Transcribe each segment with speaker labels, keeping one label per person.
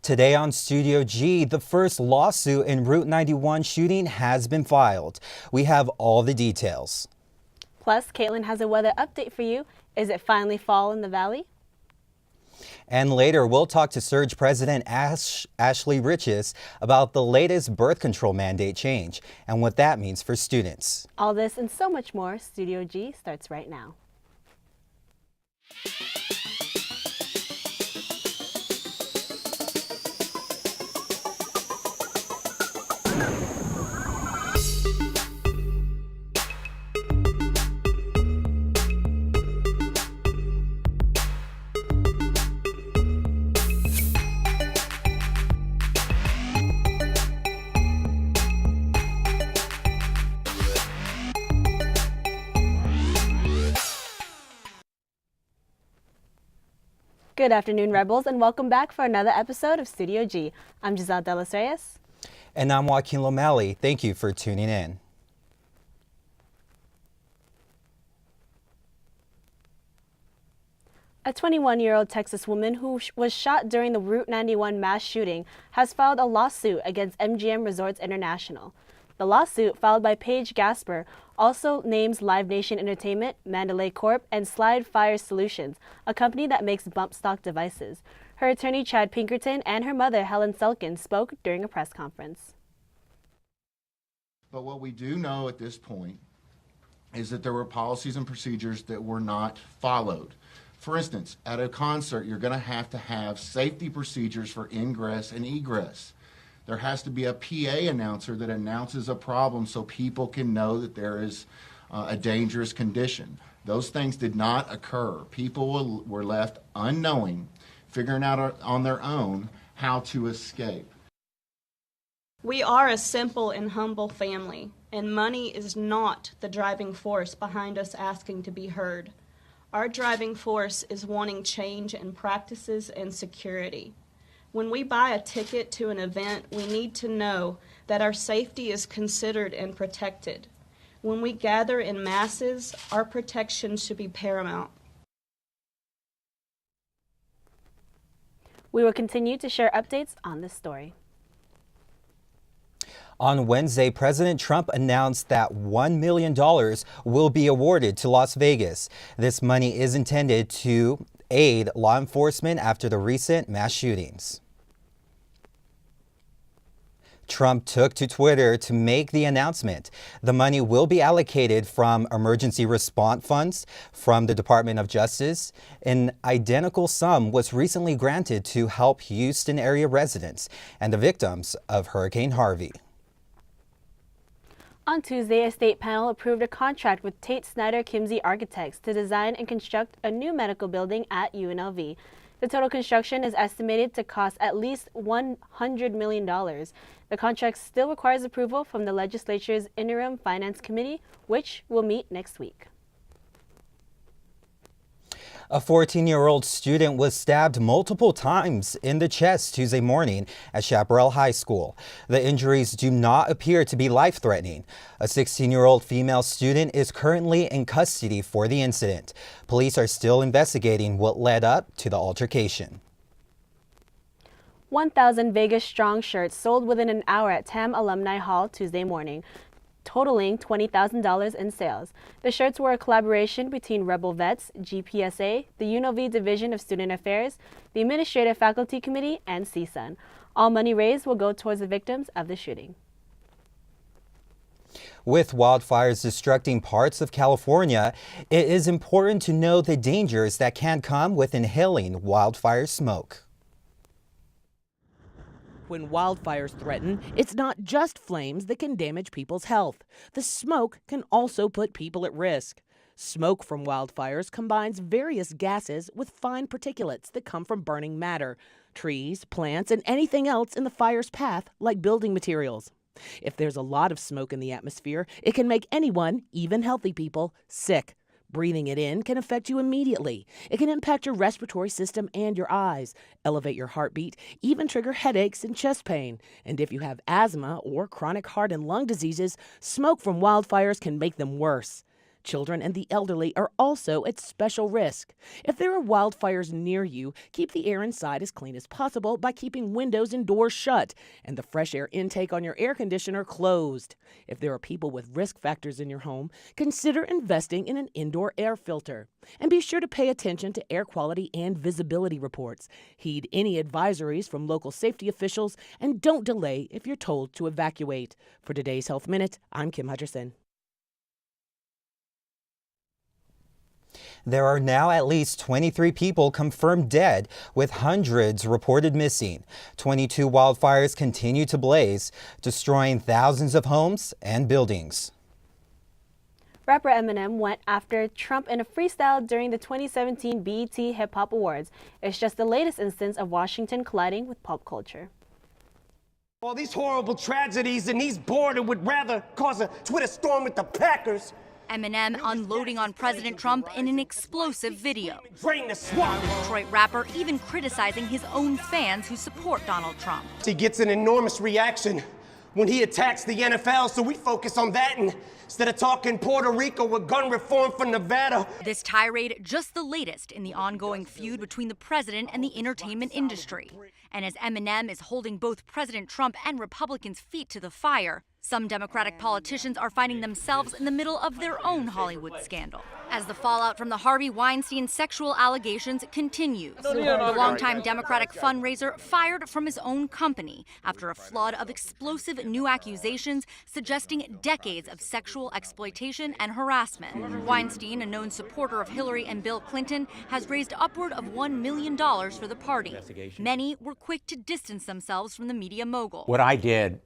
Speaker 1: Today on Studio G, the first lawsuit in Route 91 shooting has been filed. We have all the details.
Speaker 2: Plus, Kaitlinn has a weather update for you. Is it finally fall in the valley?
Speaker 1: And later, we'll talk to Surge President Ashley Riches about the latest birth control mandate change and what that means for students.
Speaker 2: All this and so much more, Studio G starts right now. Good afternoon, Rebels, and welcome back for another episode of Studio G. I'm Giselle De Los Reyes.
Speaker 1: And I'm Joaquin Lomeli. Thank you for tuning in.
Speaker 2: A 21-year-old Texas woman who was shot during the Route 91 mass shooting has filed a lawsuit against MGM Resorts International. The lawsuit, filed by Paige Gasper, also names Live Nation Entertainment, Mandalay Corp., and Slide Fire Solutions, a company that makes bump stock devices. Her attorney, Chad Pinkerton, and her mother, Helen Selkin, spoke during a press conference.
Speaker 3: But what we do know at this point is that there were policies and procedures that were not followed. For instance, at a concert, you're going to have safety procedures for ingress and egress. There has to be a PA announcer that announces a problem so people can know that there is a dangerous condition. Those things did not occur. People were left unknowing, figuring out on their own how to escape.
Speaker 4: We are a simple and humble family, and money is not the driving force behind us asking to be heard. Our driving force is wanting change in practices and security. When we buy a ticket to an event, we need to know that our safety is considered and protected. When we gather in masses, our protection should be paramount.
Speaker 2: We will continue to share updates on this story.
Speaker 1: On Wednesday, President Trump announced that $1 million will be awarded to Las Vegas. This money is intended to aid law enforcement after the recent mass shootings. Trump took to Twitter to make the announcement. The money will be allocated from emergency response funds from the Department of Justice. An identical sum was recently granted to help Houston area residents and the victims of Hurricane Harvey.
Speaker 2: On Tuesday, a state panel approved a contract with Tate Snyder Kimsey Architects to design and construct a new medical building at UNLV. The total construction is estimated to cost at least $100 million. The contract still requires approval from the legislature's Interim Finance Committee, which will meet next week.
Speaker 1: A 14-year-old student was stabbed multiple times in the chest Tuesday morning at Chaparral High School. The injuries do not appear to be life-threatening. A 16-year-old female student is currently in custody for the incident. Police are still investigating what led up to the altercation.
Speaker 2: 1,000 Vegas Strong shirts sold within an hour at TAM Alumni Hall Tuesday morning, totaling $20,000 in sales. The shirts were a collaboration between Rebel Vets, GPSA, the UNLV Division of Student Affairs, the Administrative Faculty Committee, and CSUN. All money raised will go towards the victims of the shooting.
Speaker 1: With wildfires destructing parts of California, it is important to know the dangers that can come with inhaling wildfire smoke.
Speaker 5: When wildfires threaten, it's not just flames that can damage people's health. The smoke can also put people at risk. Smoke from wildfires combines various gases with fine particulates that come from burning matter, trees, plants, and anything else in the fire's path, like building materials. If there's a lot of smoke in the atmosphere, it can make anyone, even healthy people, sick. Breathing it in can affect you immediately. It can impact your respiratory system and your eyes, elevate your heartbeat, even trigger headaches and chest pain. And if you have asthma or chronic heart and lung diseases, smoke from wildfires can make them worse. Children and the elderly are also at special risk. If there are wildfires near you, keep the air inside as clean as possible by keeping windows and doors shut and the fresh air intake on your air conditioner closed. If there are people with risk factors in your home, consider investing in an indoor air filter. And be sure to pay attention to air quality and visibility reports. Heed any advisories from local safety officials and don't delay if you're told to evacuate. For today's Health Minute, I'm Kim Hutcherson.
Speaker 1: There are now at least 23 people confirmed dead, with hundreds reported missing. 22 wildfires continue to blaze, destroying thousands of homes and buildings.
Speaker 2: Rapper Eminem went after Trump in a freestyle during the 2017 BET Hip Hop Awards. It's just the latest instance of Washington colliding with pop culture.
Speaker 6: All these horrible tragedies and he's bored and would rather cause a Twitter storm with the Packers.
Speaker 7: Eminem unloading on President Trump in an explosive video.
Speaker 6: Drain the swamp.
Speaker 7: Detroit rapper even criticizing his own fans who support Donald Trump.
Speaker 6: He gets an enormous reaction when he attacks the NFL, so we focus on that instead of talking Puerto Rico with gun reform for Nevada.
Speaker 7: This tirade just the latest in the ongoing feud between the president and the entertainment industry. And as Eminem is holding both President Trump and Republicans' feet to the fire, some Democratic politicians are finding themselves in the middle of their own Hollywood scandal. As the fallout from the Harvey Weinstein sexual allegations continues, the longtime Democratic fundraiser fired from his own company after a flood of explosive new accusations suggesting decades of sexual exploitation and harassment. Weinstein, a known supporter of Hillary and Bill Clinton, has raised upward of $1 million for the party. Many were quick to distance themselves from the media mogul.
Speaker 8: What I did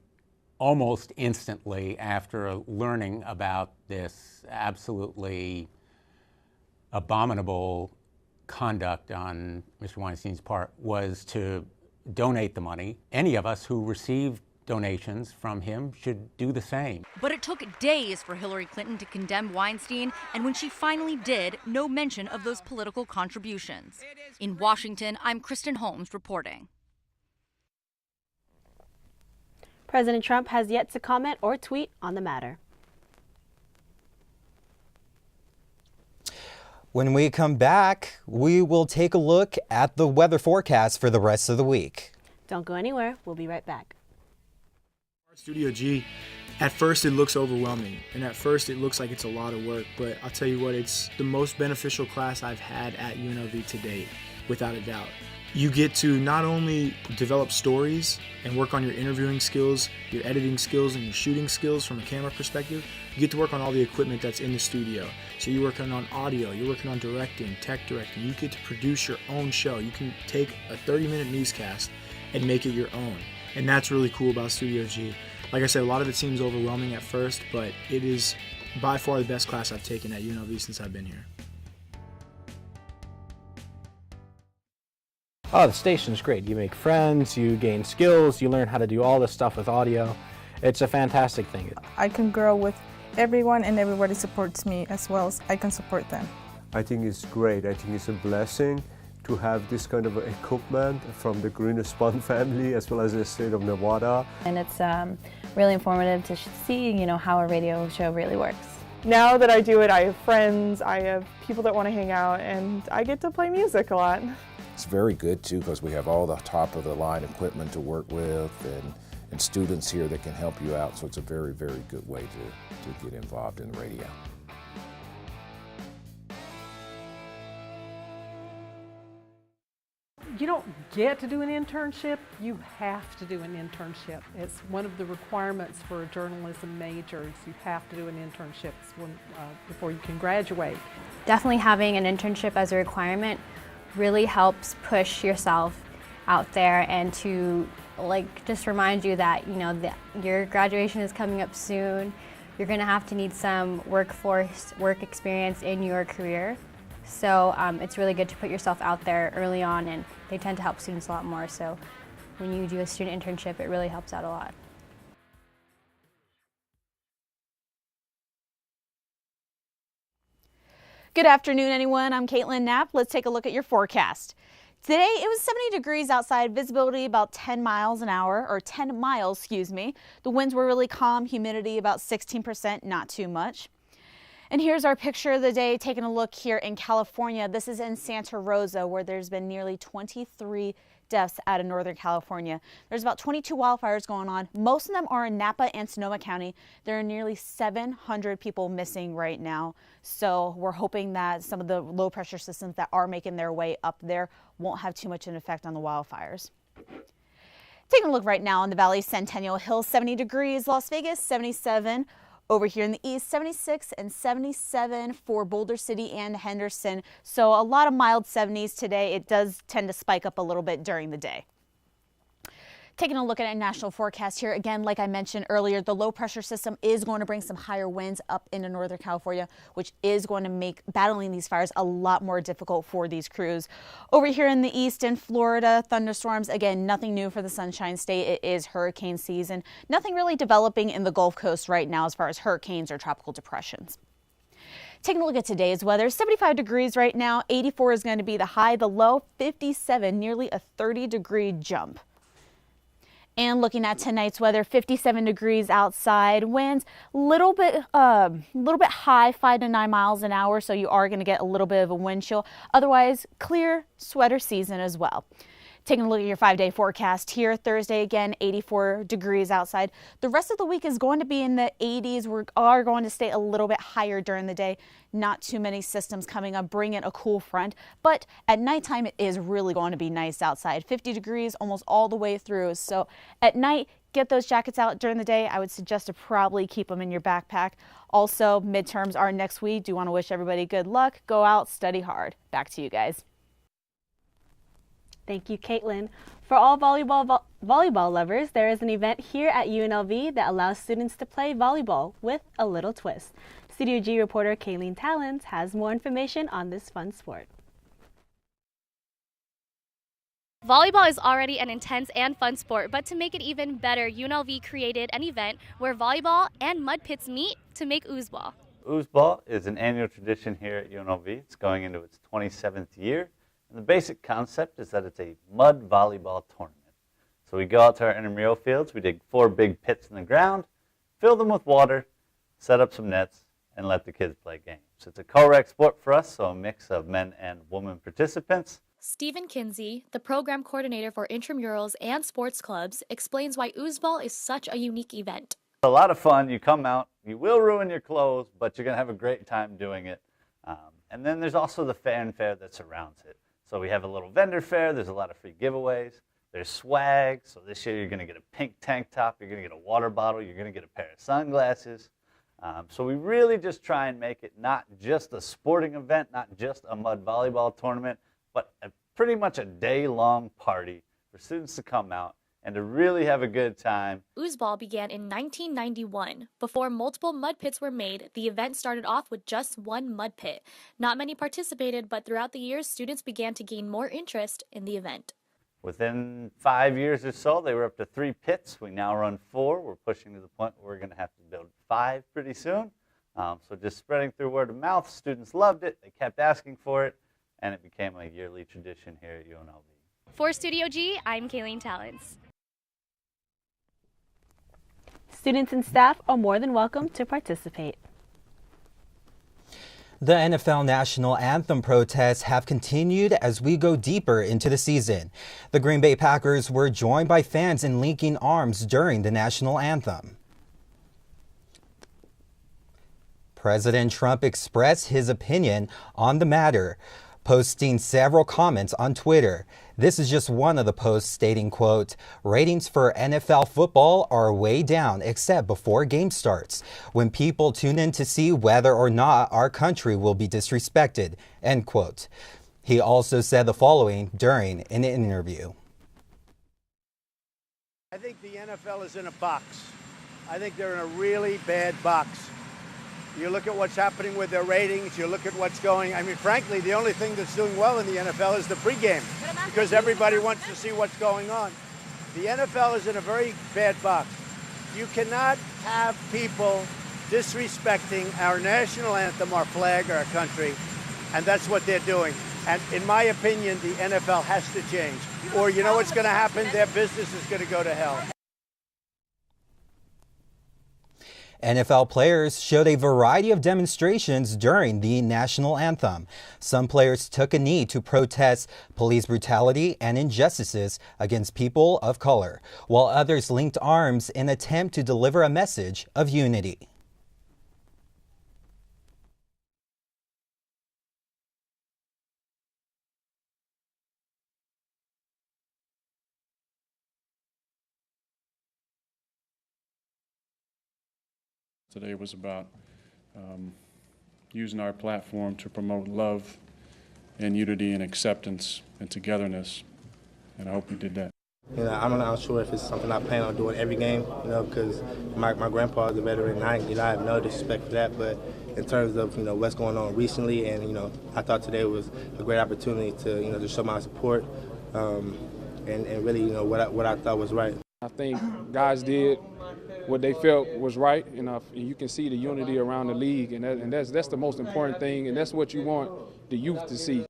Speaker 8: almost instantly after learning about this absolutely abominable conduct on Mr. Weinstein's part was to donate the money. Any of us who received donations from him should do the same.
Speaker 7: But it took days for Hillary Clinton to condemn Weinstein, and when she finally did, no mention of those political contributions. In Washington, I'm Kristen Holmes reporting.
Speaker 2: President Trump has yet to comment or tweet on the matter.
Speaker 1: When we come back, we will take a look at the weather forecast for the rest of the week.
Speaker 2: Don't go anywhere. We'll be right back.
Speaker 9: Studio G, at first it looks overwhelming, and at first it looks like it's a lot of work, but I'll tell you what, it's the most beneficial class I've had at UNLV to date, without a doubt. You get to not only develop stories and work on your interviewing skills, your editing skills, and your shooting skills from a camera perspective, you get to work on all the equipment that's in the studio. So you're working on audio, you're working on directing, tech directing, you get to produce your own show. You can take a 30-minute newscast and make it your own. And that's really cool about Studio G. Like I said, a lot of it seems overwhelming at first, but it is by far the best class I've taken at UNLV since I've been here.
Speaker 10: Oh, the station's great. You make friends, you gain skills, you learn how to do all this stuff with audio. It's a fantastic thing.
Speaker 11: I can grow with everyone and everybody supports me as well as I can support them.
Speaker 12: I think it's great. I think it's a blessing to have this kind of equipment from the Green Spun family as well as the state of Nevada.
Speaker 13: And it's really informative to see, how a radio show really works.
Speaker 11: Now that I do it, I have friends, I have people that want to hang out, and I get to play music a lot.
Speaker 14: It's very good too because we have all the top of the line equipment to work with and students here that can help you out. So it's a very, very good way to get involved in radio.
Speaker 15: You don't get to do an internship, you have to do an internship. It's one of the requirements for a journalism major is you have to do an internship before you can graduate.
Speaker 13: Definitely having an internship as a requirement really helps push yourself out there and to just remind you that that your graduation is coming up soon. You're going to need some work experience in your career. So it's really good to put yourself out there early on, and they tend to help students a lot more. So when you do a student internship, it really helps out a lot.
Speaker 16: Good afternoon, everyone. I'm Kaitlinn Knapp. Let's take a look at your forecast. Today, it was 70 degrees outside, visibility about 10 miles an hour, or 10 miles, excuse me. The winds were really calm, humidity about 16%, not too much. And here's our picture of the day, taking a look here in California. This is in Santa Rosa, where there's been nearly 23 deaths out of Northern California. There's about 22 wildfires going on. Most of them are in Napa and Sonoma County. There are nearly 700 people missing right now. So we're hoping that some of the low pressure systems that are making their way up there won't have too much of an effect on the wildfires. Taking a look right now in the Valley, Centennial Hills, 70 degrees, Las Vegas, 77. Over here in the east, 76 and 77 for Boulder City and Henderson. So a lot of mild 70s today. It does tend to spike up a little bit during the day. Taking a look at a national forecast here, again, like I mentioned earlier, the low pressure system is going to bring some higher winds up into Northern California, which is going to make battling these fires a lot more difficult for these crews. Over here in the east in Florida, thunderstorms, again, nothing new for the Sunshine State. It is hurricane season. Nothing really developing in the Gulf Coast right now as far as hurricanes or tropical depressions. Taking a look at today's weather, 75 degrees right now, 84 is going to be the high, the low, 57, nearly a 30-degree jump. And looking at tonight's weather, 57 degrees outside, winds little bit high, 5 to 9 miles an hour, so you are going to get a little bit of a wind chill. Otherwise, clear sweater season as well. Taking a look at your 5-day forecast here, Thursday again, 84 degrees outside. The rest of the week is going to be in the 80s. We are going to stay a little bit higher during the day. Not too many systems coming up, bringing a cool front. But at nighttime, it is really going to be nice outside. 50 degrees almost all the way through. So at night, get those jackets out. During the day, I would suggest to probably keep them in your backpack. Also, midterms are next week. Do want to wish everybody good luck. Go out, study hard. Back to you guys.
Speaker 2: Thank you, Kaitlinn. For all volleyball lovers, there is an event here at UNLV that allows students to play volleyball with a little twist. Studio G reporter Kaitlinn Talens has more information on this fun sport.
Speaker 17: Volleyball is already an intense and fun sport, but to make it even better, UNLV created an event where volleyball and mud pits meet to make oozball.
Speaker 18: Oozball is an annual tradition here at UNLV. It's going into its 27th year. And the basic concept is that it's a mud volleyball tournament. So we go out to our intramural fields, we dig 4 big pits in the ground, fill them with water, set up some nets, and let the kids play games. It's a co-rec sport for us, so a mix of men and women participants.
Speaker 17: Stephen Kinsey, the program coordinator for intramurals and sports clubs, explains why oozball is such a unique event.
Speaker 18: A lot of fun. You come out, you will ruin your clothes, but you're going to have a great time doing it. And then there's also the fanfare that surrounds it. So we have a little vendor fair. There's a lot of free giveaways. There's swag. So this year you're going to get a pink tank top. You're going to get a water bottle. You're going to get a pair of sunglasses. So we really just try and make it not just a sporting event, not just a mud volleyball tournament, but pretty much a day-long party for students to come out and to really have a good time.
Speaker 17: Oozball began in 1991. Before multiple mud pits were made, the event started off with just one mud pit. Not many participated, but throughout the years, students began to gain more interest in the event.
Speaker 18: Within 5 years or so, they were up to 3 pits. We now run 4. We're pushing to the point where we're going to have to build 5 pretty soon. So just spreading through word of mouth, students loved it. They kept asking for it, and it became a yearly tradition here at UNLV.
Speaker 17: For Studio G, I'm Kaitlinn Talens.
Speaker 2: Students and staff are more than welcome to participate.
Speaker 1: The NFL National Anthem protests have continued as we go deeper into the season. The Green Bay Packers were joined by fans in linking arms during the National Anthem. President Trump expressed his opinion on the matter, posting several comments on Twitter. This is just one of the posts stating, quote, "Ratings for NFL football are way down except before game starts, when people tune in to see whether or not our country will be disrespected," end quote. He also said the following during an interview.
Speaker 19: I think the NFL is in a box. I think they're in a really bad box. You look at what's happening with their ratings, you look at what's going, frankly, the only thing that's doing well in the NFL is the pregame, because everybody wants to see what's going on. The NFL is in a very bad box. You cannot have people disrespecting our national anthem, our flag, our country, and that's what they're doing. And in my opinion, the NFL has to change. Or you know what's going to happen? Their business is going to go to hell.
Speaker 1: NFL players showed a variety of demonstrations during the national anthem. Some players took a knee to protest police brutality and injustices against people of color, while others linked arms in an attempt to deliver a message of unity.
Speaker 20: Today was about using our platform to promote love and unity and acceptance and togetherness, and I hope we did that.
Speaker 21: You know, I'm not sure if it's something I plan on doing every game, you know, because my grandpa is a veteran, and I have no disrespect for that, but in terms of, you know, what's going on recently, and, you know, I thought today was a great opportunity to, you know, to show my support and really, you know, what I thought was right.
Speaker 22: I think guys did what they felt was right, and you can see the unity around the league, and that's the most important thing, and that's what you want the youth to see.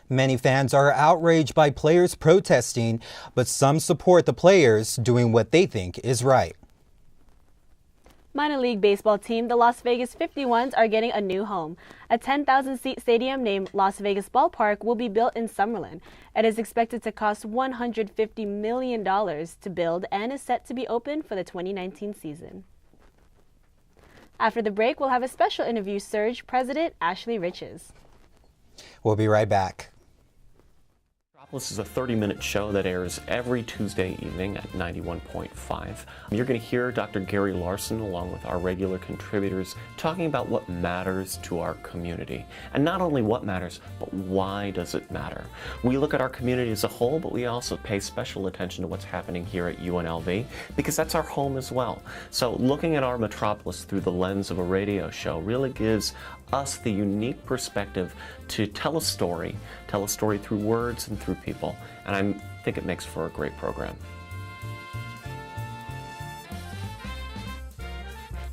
Speaker 1: Many fans are outraged by players protesting, but some support the players doing what they think is right.
Speaker 2: Minor league baseball team, the Las Vegas 51s, are getting a new home. A 10,000-seat stadium named Las Vegas Ballpark will be built in Summerlin. It is expected to cost $150 million to build and is set to be open for the 2019 season. After the break, we'll have a special interview Surge President Ashley Riches.
Speaker 1: We'll be right back.
Speaker 23: This is a 30-minute show that airs every Tuesday evening at 91.5. You're going to hear Dr. Gary Larson along with our regular contributors talking about what matters to our community. And not only what matters, but why does it matter? We look at our community as a whole, but we also pay special attention to what's happening here at UNLV because that's our home as well. So looking at our metropolis through the lens of a radio show really gives us the unique perspective to tell a story through words and through people, and I think it makes for a great program.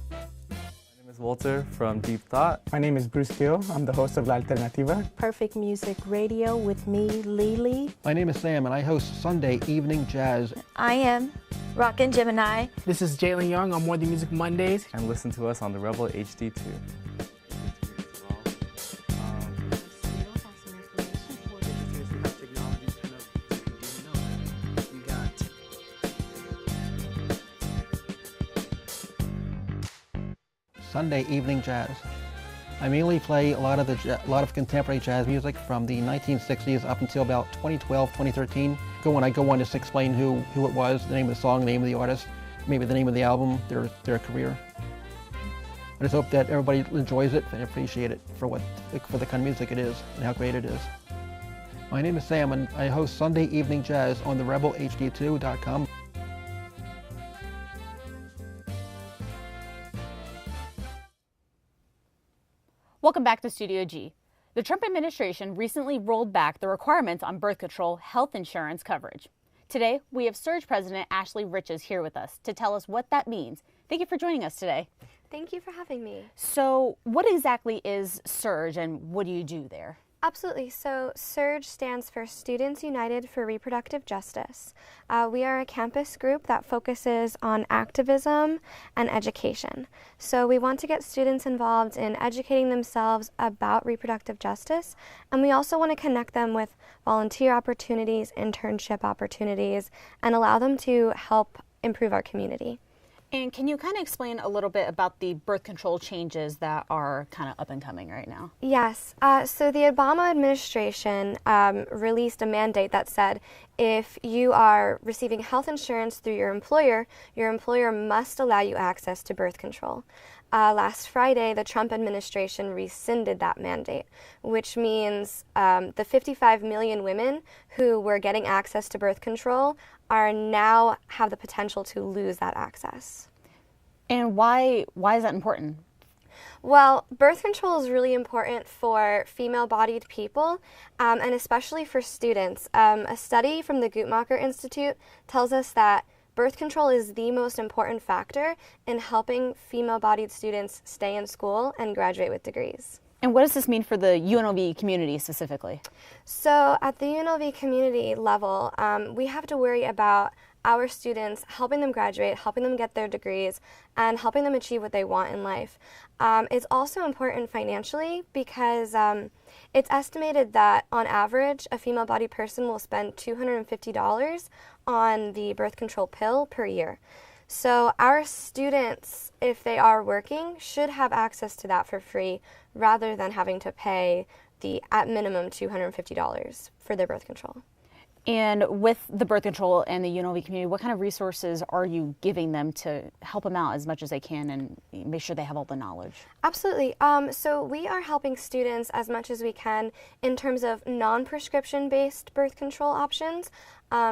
Speaker 24: My name is Walter from Deep Thought.
Speaker 25: My name is Bruce Gill. I'm the host of La Alternativa.
Speaker 26: Perfect Music Radio with me, Lily.
Speaker 27: My name is Sam, and I host Sunday Evening Jazz.
Speaker 28: I am Rockin' Gemini.
Speaker 25: This is Jalen Young on More Than Music Mondays.
Speaker 24: And listen to us on the Rebel HD2.
Speaker 27: Sunday Evening Jazz. I mainly play a lot of contemporary jazz music from the 1960s up until about 2012, 2013. When I go on, just explain who it was, the name of the song, the name of the artist, maybe the name of the album, their career. I just hope that everybody enjoys it and appreciate it for the kind of music it is and how great it is. My name is Sam, and I host Sunday Evening Jazz on the rebelhd2.com.
Speaker 16: Welcome back to Studio G. The Trump administration recently rolled back the requirements on birth control health insurance coverage. Today, we have Surge President Ashley Riches here with us to tell us what that means. Thank you for joining us today.
Speaker 29: Thank you for having me.
Speaker 16: So, what exactly is Surge and what do you do there?
Speaker 29: Absolutely. So SURGE stands for Students United for Reproductive Justice. We are a campus group that focuses on activism and education. So we want to get students involved in educating themselves about reproductive justice, and we also want to connect them with volunteer opportunities, internship opportunities, and allow them to help improve our community.
Speaker 16: And can you kind of explain a little bit about the birth control changes that are kind of up and coming right now?
Speaker 29: Yes. So the Obama administration released a mandate that said if you are receiving health insurance through your employer must allow you access to birth control. Last Friday, the Trump administration rescinded that mandate, which means the 55 million women who were getting access to birth control are now have the potential to lose that access.
Speaker 16: And why is that important?
Speaker 29: Well, birth control is really important for female-bodied people, and especially for students. A study from the Guttmacher Institute tells us that birth control is the most important factor in helping female-bodied students stay in school and graduate with degrees.
Speaker 16: And what does this mean for the UNLV community specifically?
Speaker 29: So at the UNLV community level, we have to worry about our students, helping them graduate, helping them get their degrees, and helping them achieve what they want in life. It's also important financially because it's estimated that on average, a female-bodied person will spend $250 on the birth control pill per year. So our students, if they are working, should have access to that for free rather than having to pay the, at minimum, $250 for their birth control.
Speaker 16: And with the birth control and the UNLV community, what kind of resources are you giving them to help them out as much as they can and make sure they have all the knowledge?
Speaker 29: Absolutely. So we are helping students as much as we can in terms of non-prescription based birth control options.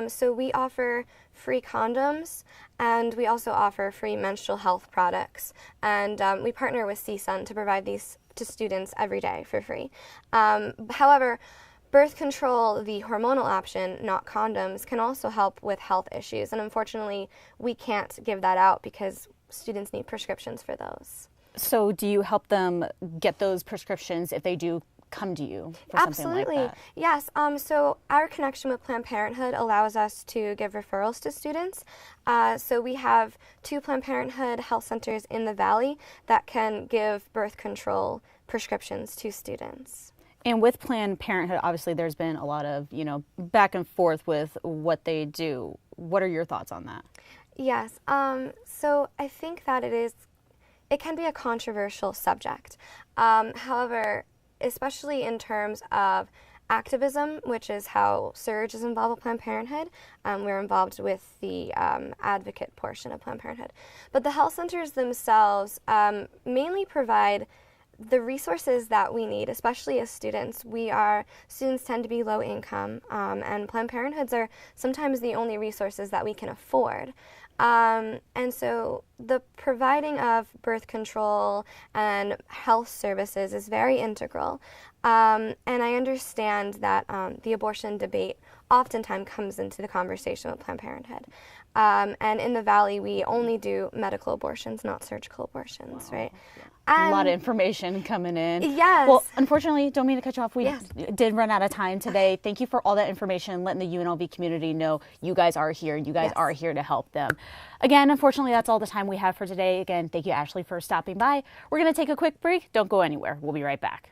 Speaker 29: So we offer free condoms, and we also offer free menstrual health products. And we partner with CSUN to provide these to students every day for free. However, birth control, the hormonal option, not condoms, can also help with health issues. And unfortunately, we can't give that out because students need prescriptions for those.
Speaker 16: So do you help them get those prescriptions if they do come to you for
Speaker 29: Absolutely.
Speaker 16: something like that?
Speaker 29: Yes. So our connection with Planned Parenthood allows us to give referrals to students. So we have 2 Planned Parenthood health centers in the Valley that can give birth control prescriptions to students.
Speaker 16: And with Planned Parenthood, obviously there's been a lot of, back and forth with what they do. What are your thoughts on that?
Speaker 29: Yes. So I think that it can be a controversial subject. However, especially in terms of activism, which is how Surge is involved with Planned Parenthood. We're involved with the advocate portion of Planned Parenthood. But the health centers themselves mainly provide the resources that we need, especially as students. Students tend to be low income, and Planned Parenthoods are sometimes the only resources that we can afford. And so the providing of birth control and health services is very integral. And I understand that the abortion debate oftentimes comes into the conversation with Planned Parenthood. And in the Valley, we only do medical abortions, not surgical abortions, right?
Speaker 16: A lot of information coming in.
Speaker 29: Yes.
Speaker 16: Well, unfortunately, don't mean to cut you off. We did run out of time today. Thank you for all that information, letting the UNLV community know you guys are here. You guys are here to help them. Again, unfortunately, that's all the time we have for today. Again, thank you, Ashley, for stopping by. We're going to take a quick break. Don't go anywhere. We'll be right back.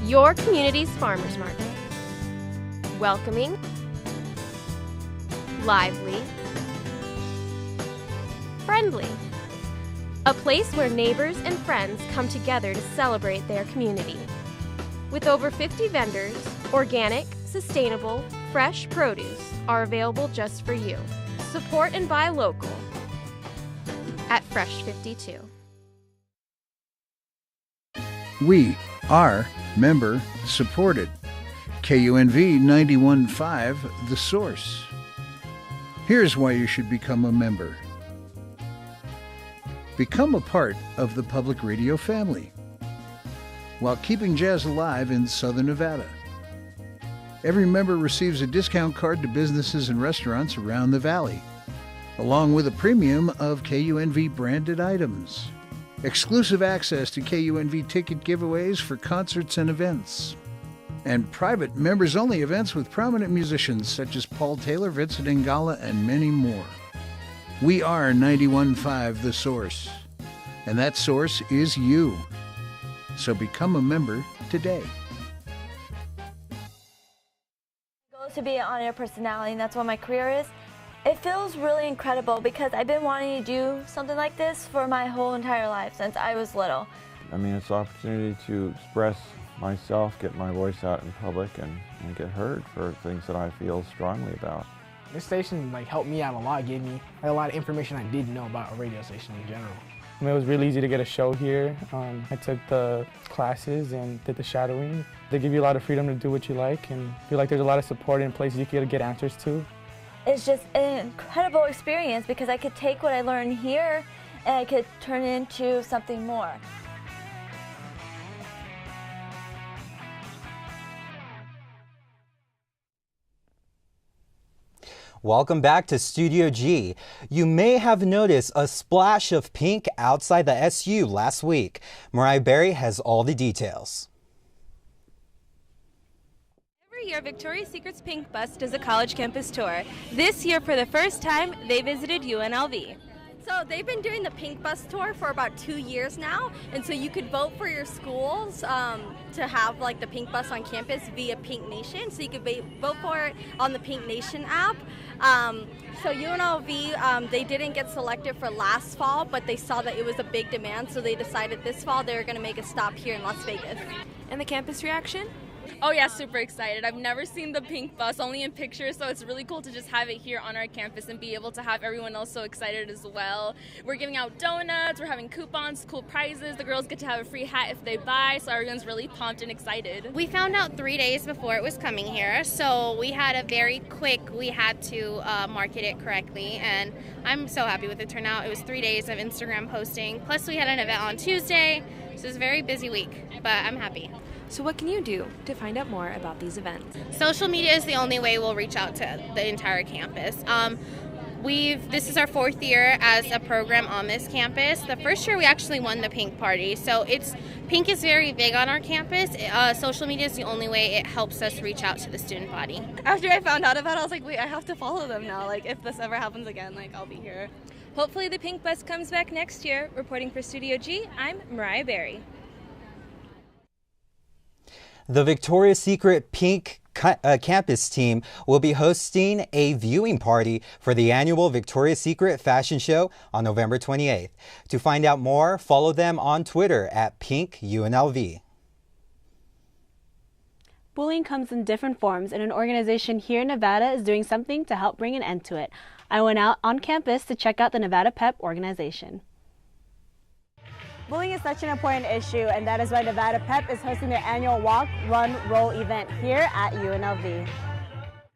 Speaker 3: Your community's farmers market. Welcoming, lively, friendly. A place where neighbors and friends come together to celebrate their community. With over 50 vendors, organic, sustainable, fresh produce are available just for you. Support and buy local at Fresh 52.
Speaker 4: We are member supported. KUNV 91.5, The Source. Here's why you should become a member. Become a part of the public radio family while keeping jazz alive in Southern Nevada. Every member receives a discount card to businesses and restaurants around the valley, along with a premium of KUNV branded items. Exclusive access to KUNV ticket giveaways for concerts and events. And private members-only events with prominent musicians such as Paul Taylor, Vincent Ingala, and many more. We are 91.5 The Source, and that source is you. So become a member today.
Speaker 28: Goal is to be an on-air personality, and that's what my career is. It feels really incredible because I've been wanting to do something like this for my whole entire life since I was little.
Speaker 5: I mean, it's an opportunity to express myself, get my voice out in public, and get heard for things that I feel strongly about.
Speaker 25: This station helped me out a lot, gave me a lot of information I didn't know about a radio station in general.
Speaker 6: I mean, it was really easy to get a show here. I took the classes and did the shadowing. They give you a lot of freedom to do what you like, and I feel like there's a lot of support in places you can get answers to.
Speaker 28: It's just an incredible experience because I could take what I learned here and I could turn it into something more.
Speaker 1: Welcome back to Studio G. You may have noticed a splash of pink outside the SU last week. Mariah Berry has all the details.
Speaker 7: Every year, Victoria's Secret's Pink Bus does a college campus tour. This year, for the first time, they visited UNLV.
Speaker 8: So they've been doing the Pink Bus Tour for about 2 years now, and so you could vote for your schools to have like the Pink Bus on campus via Pink Nation. So you could vote for it on the Pink Nation app. So UNLV, they didn't get selected for last fall, but they saw that it was a big demand, so they decided this fall they were going to make a stop here in Las Vegas.
Speaker 7: And the campus reaction?
Speaker 9: Oh yeah, super excited. I've never seen the Pink Bus, only in pictures, so it's really cool to just have it here on our campus and be able to have everyone else so excited as well. We're giving out donuts, we're having coupons, cool prizes. The girls get to have a free hat if they buy, so everyone's really pumped and excited.
Speaker 10: We found out 3 days before it was coming here, so we had to market it correctly, and I'm so happy with the turnout. It was 3 days of Instagram posting, plus we had an event on Tuesday, so it was a very busy week, but I'm happy.
Speaker 7: So what can you do to find out more about these events?
Speaker 10: Social media is the only way we'll reach out to the entire campus. This is our 4th year as a program on this campus. The first year we actually won the Pink Party, so Pink is very big on our campus. Social media is the only way it helps us reach out to the student body.
Speaker 7: After I found out about it, I was like, wait, I have to follow them now. Like, if this ever happens again, like, I'll be here. Hopefully the Pink Bus comes back next year. Reporting for Studio G, I'm Mariah Berry.
Speaker 1: The Victoria's Secret Pink campus team will be hosting a viewing party for the annual Victoria's Secret fashion show on November 28th. To find out more, follow them on Twitter at PinkUNLV.
Speaker 2: Bullying comes in different forms, and an organization here in Nevada is doing something to help bring an end to it. I went out on campus to check out the Nevada PEP organization. Bullying is such an important issue, and that is why Nevada PEP is hosting their annual Walk, Run, Roll event here at UNLV.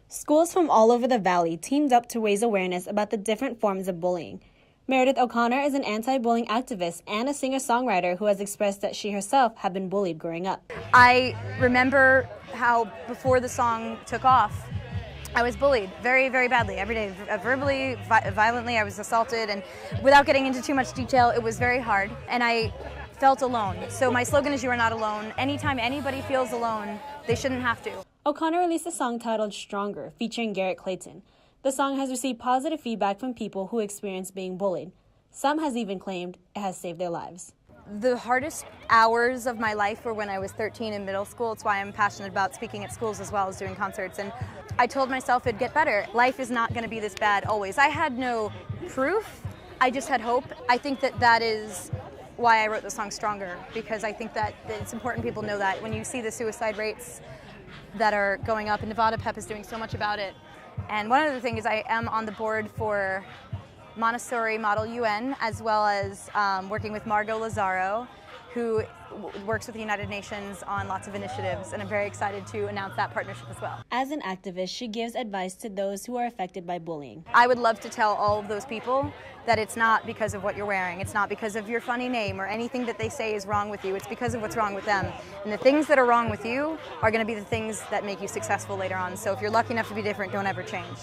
Speaker 2: Schools from all over the valley teamed up to raise awareness about the different forms of bullying. Meredith O'Connor is an anti-bullying activist and a singer-songwriter who has expressed that she herself had been bullied growing up.
Speaker 11: I remember how before the song took off, I was bullied very, very badly every day, verbally, violently. I was assaulted, and without getting into too much detail, it was very hard, and I felt alone. So my slogan is, "You are not alone." Anytime anybody feels alone, they shouldn't have to.
Speaker 2: O'Connor released a song titled Stronger, featuring Garrett Clayton. The song has received positive feedback from people who experience being bullied. Some has even claimed it has saved their lives.
Speaker 11: The hardest hours of my life were when I was 13 in middle school. It's why I'm passionate about speaking at schools as well as doing concerts. And I told myself it'd get better. Life is not going to be this bad always. I had no proof. I just had hope. I think that is why I wrote the song Stronger, because I think that it's important people know that. When you see the suicide rates that are going up, and Nevada PEP is doing so much about it. And one other thing is I am on the board for Montessori Model UN, as well as working with Margot Lazaro, who works with the United Nations on lots of initiatives, and I'm very excited to announce that partnership as well.
Speaker 2: As an activist, she gives advice to those who are affected by bullying.
Speaker 11: I would love to tell all of those people that it's not because of what you're wearing, it's not because of your funny name or anything that they say is wrong with you, it's because of what's wrong with them. And the things that are wrong with you are going to be the things that make you successful later on. So if you're lucky enough to be different, don't ever change.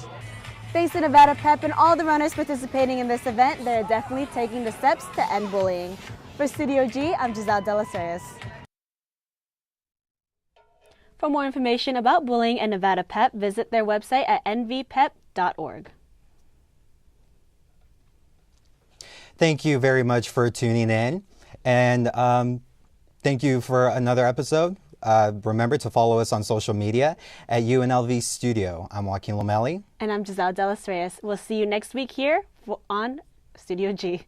Speaker 2: Thanks to Nevada PEP and all the runners participating in this event, they're definitely taking the steps to end bullying. For Studio G, I'm Giselle De Los Reyes. For more information about bullying and Nevada PEP, visit their website at nvpep.org.
Speaker 1: Thank you very much for tuning in, and thank you for another episode. Remember to follow us on social media at UNLV Studio. I'm Joaquin Lomelli.
Speaker 2: And I'm Giselle De Los Reyes. We'll see you next week here on Studio G.